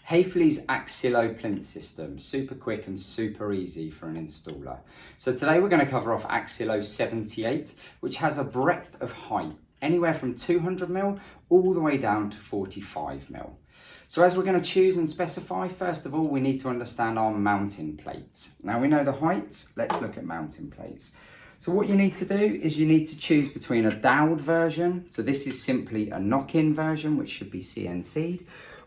Haefely's Axilo Plinth system, super quick and super easy for an installer. So today we're going to cover off Axilo 78, which has a breadth of height, anywhere from 200mm all the way down to 45mm. So as we're going to choose and specify, first of all, we need to understand our mounting plates. Now we know the heights, let's look at mounting plates. So what you need to do is you need to choose between a dowel version, so this is simply a knock-in version, which should be CNC'd,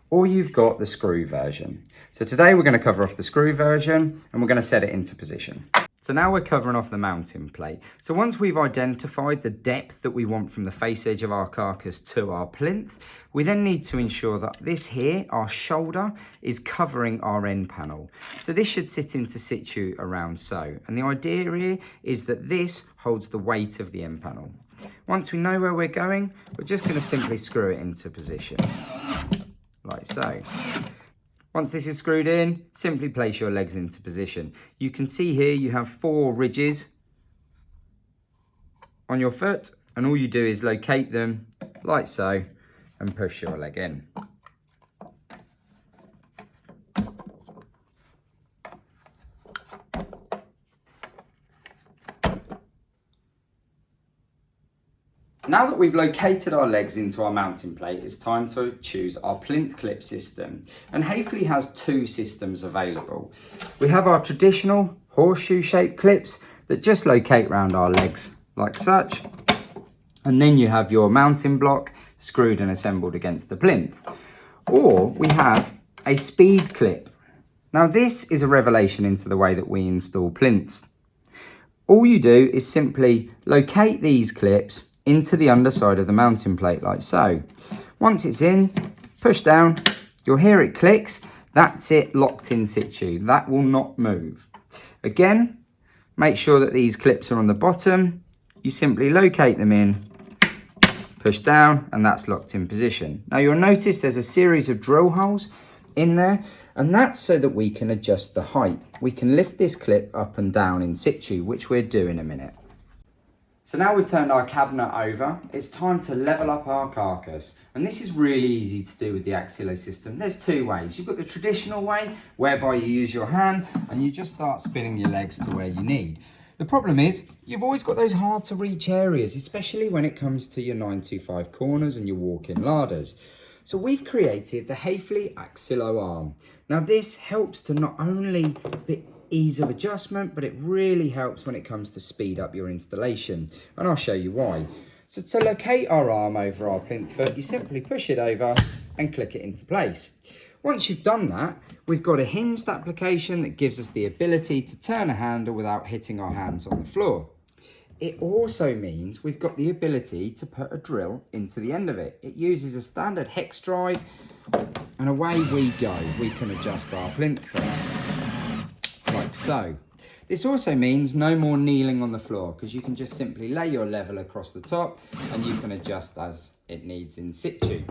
or you've got the screw version. So today we're going to cover off the screw version and we're going to set it into position. So now we're covering off the mounting plate. So once we've identified the depth that we want from the face edge of our carcass to our plinth, we then need to ensure that this here, our shoulder, is covering our end panel. So this should sit into situ around so. And the idea here is that this holds the weight of the end panel. Once we know where we're going, we're just going to simply screw it into position, like so. Once this is screwed in, simply place your legs into position. You can see here you have 4 ridges on your foot, and all you do is locate them like so and push your leg in. Now that we've located our legs into our mounting plate, it's time to choose our plinth clip system. And Haefely has 2 systems available. We have our traditional horseshoe shaped clips that just locate around our legs like such. And then you have your mounting block screwed and assembled against the plinth. Or we have a speed clip. Now this is a revelation into the way that we install plinths. All you do is simply locate these clips into the underside of the mounting plate like so. Once it's in, push down, you'll hear it clicks, that's it locked in situ, that will not move. Again, make sure that these clips are on the bottom, you simply locate them in, push down, and that's locked in position. Now you'll notice there's a series of drill holes in there, and that's so that we can adjust the height. We can lift this clip up and down in situ, which we'll do in a minute. So now we've turned our cabinet over, it's time to level up our carcass. And this is really easy to do with the Axilo system. There's 2 ways. You've got the traditional way, whereby you use your hand and you just start spinning your legs to where you need. The problem is, you've always got those hard to reach areas, especially when it comes to your 925 corners and your walk-in larders. So we've created the Haefely Axilo arm. Now this helps to not only ease of adjustment, but it really helps when it comes to speed up your installation, and I'll show you why. So to locate our arm over our plinth foot, you simply push it over and click it into place. Once you've done that, we've got a hinged application that gives us the ability to turn a handle without hitting our hands on the floor. It also means we've got the ability to put a drill into the end of it. It uses a standard hex drive, and away we go. We can adjust our plinth foot like so. This also means no more kneeling on the floor, because you can just simply lay your level across the top and you can adjust as it needs in situ.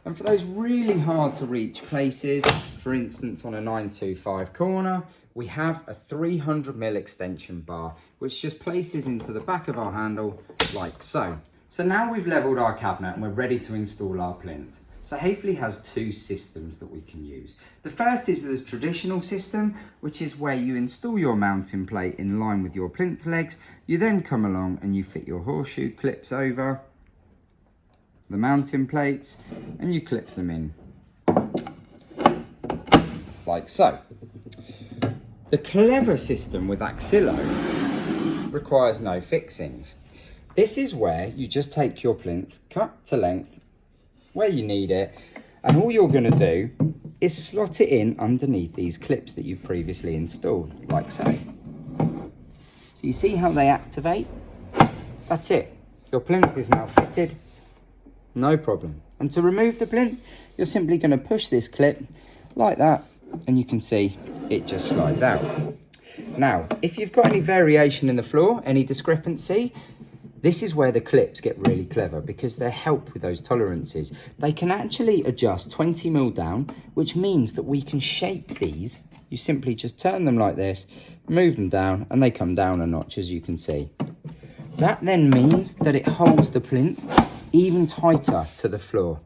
And for those really hard to reach places, for instance on a 925 corner, we have a 300mm extension bar, which just places into the back of our handle like so. So now we've leveled our cabinet and we're ready to install our plinth. So Haefely has 2 systems that we can use. The first is the traditional system, which is where you install your mounting plate in line with your plinth legs. You then come along and you fit your horseshoe clips over the mounting plates and you clip them in like so. The clever system with Axilo requires no fixings. This is where you just take your plinth, cut to length, where you need it, and all you're going to do is slot it in underneath these clips that you've previously installed, like so. So you see how they activate? That's it. Your plinth is now fitted, no problem. And to remove the plinth, you're simply going to push this clip like that, and you can see it just slides out. Now, if you've got any variation in the floor, any discrepancy, this is where the clips get really clever, because they help with those tolerances. They can actually adjust 20mm down, which means that we can shape these. You simply just turn them like this, move them down, and they come down a notch, as you can see. That then means that it holds the plinth even tighter to the floor.